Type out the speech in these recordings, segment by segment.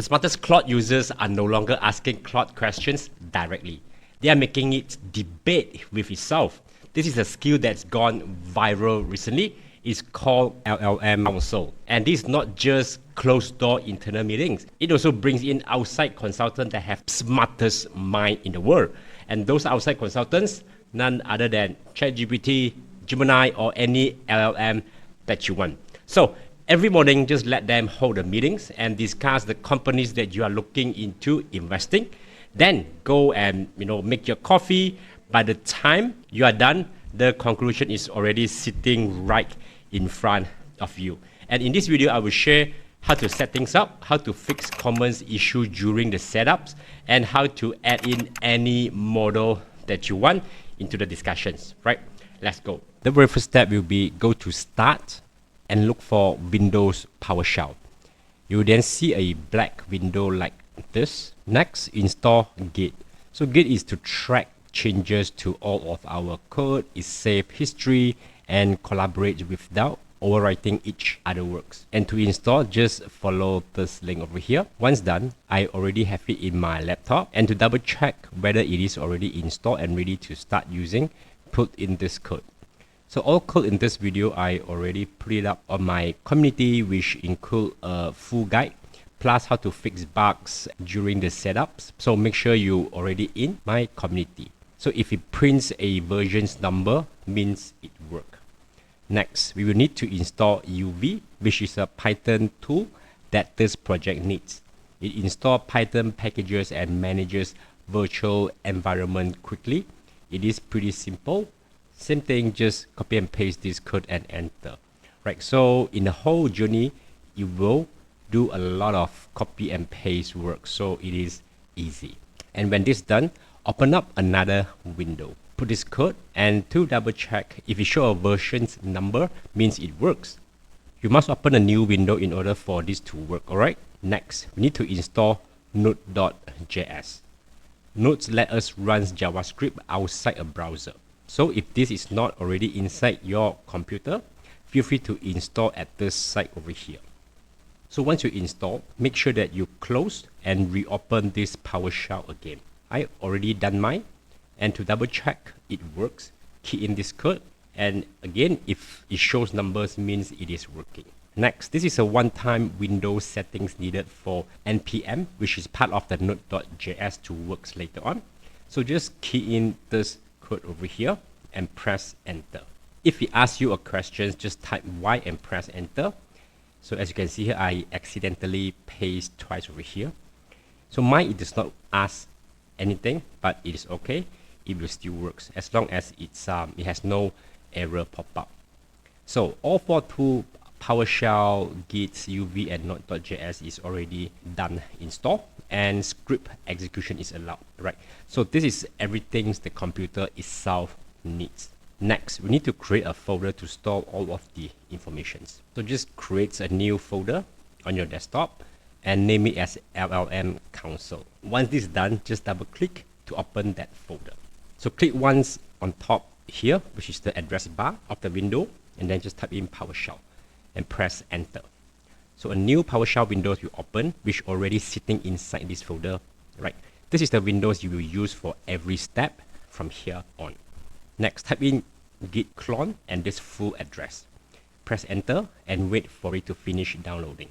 The smartest Claude users are no longer asking Claude questions directly. They are making it debate with itself. This is a skill that's gone viral recently. It's called LLM Council. And this is not just closed-door internal meetings. It also brings in outside consultants that have smartest mind in the world. And those outside consultants, none other than ChatGPT, Gemini, or any LLM that you want. So every morning, just let them hold the meetings and discuss the companies that you are looking into investing. Then go and make your coffee. By the time you are done, the conclusion is already sitting right in front of you. And in this video, I will share how to set things up, how to fix common issues during the setups, and how to add in any model that you want into the discussions. Right? Let's go. The very first step will be go to Start and look for Windows PowerShell. You will then see a black window like this. Next, install Git. So Git is to track changes to all of our code, it saves history and collaborate without overwriting each other works. And to install, just follow this link over here. Once done, I already have it in my laptop. And to double check whether it is already installed and ready to start using, put in this code. So all code in this video, I already put it up on my community, which include a full guide, plus how to fix bugs during the setups. So make sure you already in my community. So if it prints a versions number, means it work. Next, we will need to install UV, which is a Python tool that this project needs. It installs Python packages and manages virtual environment quickly. It is pretty simple. Same thing, just copy and paste this code and enter. Right, so in the whole journey, you will do a lot of copy and paste work, so it is easy. And when this is done, open up another window. Put this code, and to double check if it shows a versions number, means it works. You must open a new window in order for this to work, alright? Next, we need to install node.js. Nodes let us run JavaScript outside a browser. So if this is not already inside your computer, feel free to install at this site over here. So once you install, make sure that you close and reopen this PowerShell again. I already done mine. And to double check it works, key in this code. And again, if it shows numbers, means it is working. Next, this is a one-time Windows settings needed for NPM, which is part of the node.js to works later on. So just key in this code over here and press enter. If it asks you a question, just type Y and press enter. So as you can see here, I accidentally paste twice over here. So mine, it does not ask anything, but it is okay. It will still works as long as it has no error pop up. So all four tools, PowerShell, Git, UV, and node.js is already done install, and script execution is allowed, right? So this is everything the computer itself needs. Next, we need to create a folder to store all of the informations. So just create a new folder on your desktop and name it as LLM Council. Once this is done, just double click to open that folder. So click once on top here, which is the address bar of the window, and then just type in PowerShell and press enter. So a new PowerShell window will open, which already sitting inside this folder, right? This is the windows you will use for every step from here on. Next, type in git clone and this full address. Press enter and wait for it to finish downloading.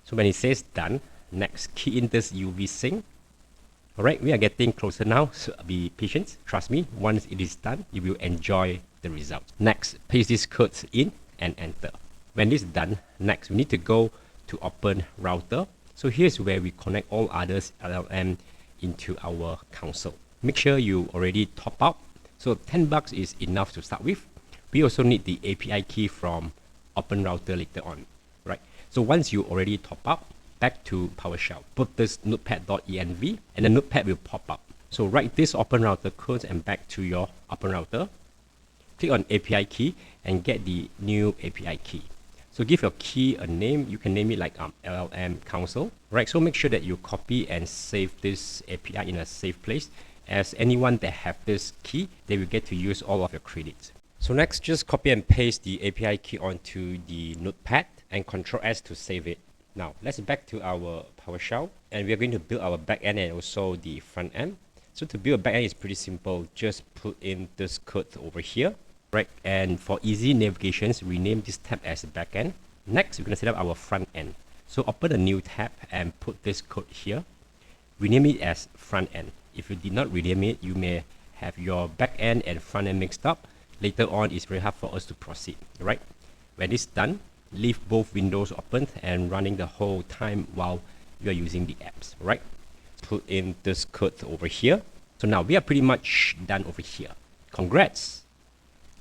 So when it says done, next key in this UV sync. Alright, we are getting closer now, so be patient. Trust me, once it is done, you will enjoy the results. Next, paste these codes in and enter. When this is done, next we need to go to open router. So here's where we connect all others LLM into our console. Make sure you already top up. So $10 is enough to start with. We also need the API key from open router later on, right? So once you already top up, back to PowerShell, put this notepad.env and the notepad will pop up. So write this open router code and back to your open router. Click on API key and get the new API key. So give your key a name. You can name it like LLM Council, right? So make sure that you copy and save this API in a safe place, as anyone that have this key, they will get to use all of your credits. So next, just copy and paste the API key onto the notepad and Ctrl S to save it. Now let's back to our PowerShell, and we are going to build our backend and also the front end. So to build a backend is pretty simple. Just put in this code over here, right? And for easy navigations, rename this tab as backend. Next, we're going to set up our front end. So open a new tab and put this code here. Rename it as front end. If you did not rename it, you may have your backend and front end mixed up. Later on, it's very hard for us to proceed, right? When it's done, leave both windows open and running the whole time while you are using the apps, right? Put in this code over here. So now we are pretty much done over here. Congrats.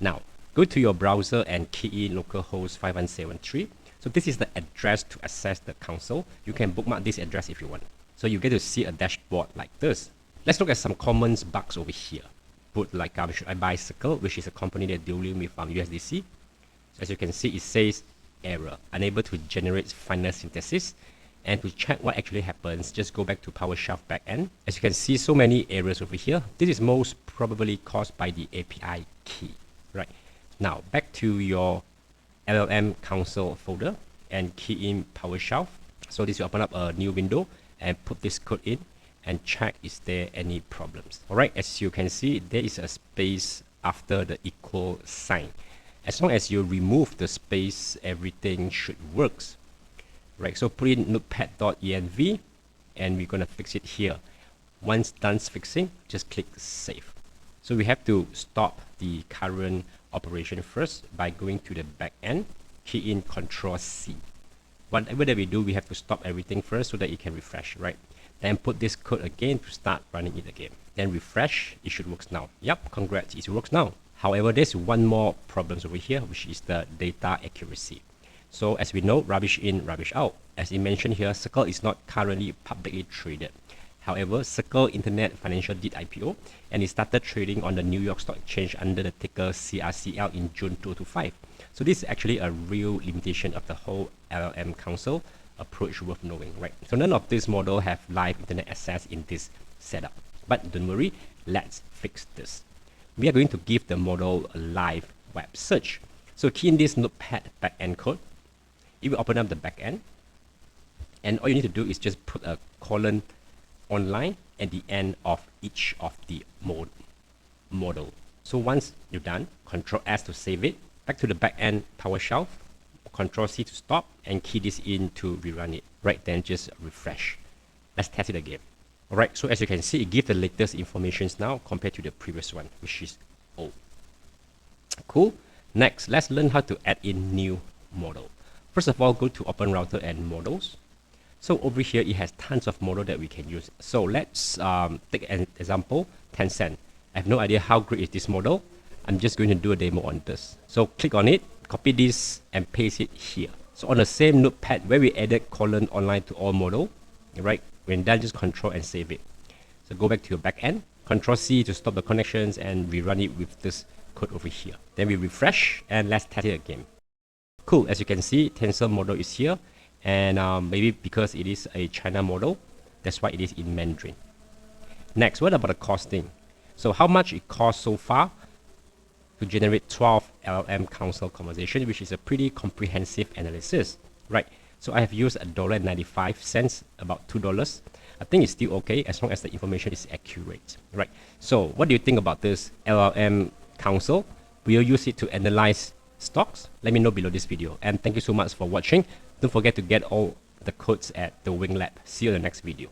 Now go to your browser and key in localhost 5173. So this is the address to access the console. You can bookmark this address if you want. So you get to see a dashboard like this. Let's look at some common bugs over here. Put like should I buy Circle, which is a company that dealing with USDC. So as you can see, it says error, unable to generate final synthesis. And to check what actually happens, just go back to PowerShell backend. As you can see, so many errors over here. This is most probably caused by the API key, right? Now back to your LLM console folder and key in PowerShell. So this will open up a new window and put this code in and check is there any problems. All right, as you can see, there is a space after the equal sign. As long as you remove the space, everything should work. Right, so put in notepad.env and we're gonna fix it here. Once done fixing, just click save. So we have to stop the current operation first by going to the back end, key in Control C. Whatever that we do, we have to stop everything first so that it can refresh, right? Then put this code again to start running it again. Then refresh, it should work now. Yep, congrats, it works now. However, there's one more problem over here, which is the data accuracy. So as we know, rubbish in, rubbish out. As it mentioned here, Circle is not currently publicly traded. However, Circle Internet Financial did IPO and it started trading on the New York Stock Exchange under the ticker CRCL in June 2005. So this is actually a real limitation of the whole LLM Council approach worth knowing, right? So none of this model have live internet access in this setup. But don't worry, let's fix this. We are going to give the model a live web search. So key in this notepad backend code. It will open up the backend, and all you need to do is just put a colon online at the end of each of the model. So once you're done, Control S to save it, back to the backend PowerShell, Control C to stop, and key this in to rerun it. Right, then just refresh. Let's test it again. All right, so as you can see, it gives the latest information now compared to the previous one, which is old. Cool. Next, let's learn how to add in new model. First of all, go to Open Router and Models. So over here, it has tons of models that we can use. So let's take an example, Tencent. I have no idea how great is this model. I'm just going to do a demo on this. So click on it, copy this, and paste it here. So on the same notepad where we added colon online to all model, right? When done, just Control and save it. So go back to your backend, Control C to stop the connections and rerun it with this code over here. Then we refresh and let's test it again. Cool, as you can see, Tensor model is here, and maybe because it is a China model, that's why it is in Mandarin. Next, what about the costing? So how much it costs so far to generate 12 LLM council conversation, which is a pretty comprehensive analysis, right? So I have used $1.95, about $2. I think it's still okay as long as the information is accurate, right? So what do you think about this LLM council? Will you use it to analyze stocks? Let me know below this video, and thank you so much for watching. Don't forget to get all the codes at the Wing Lab. See you in the next video.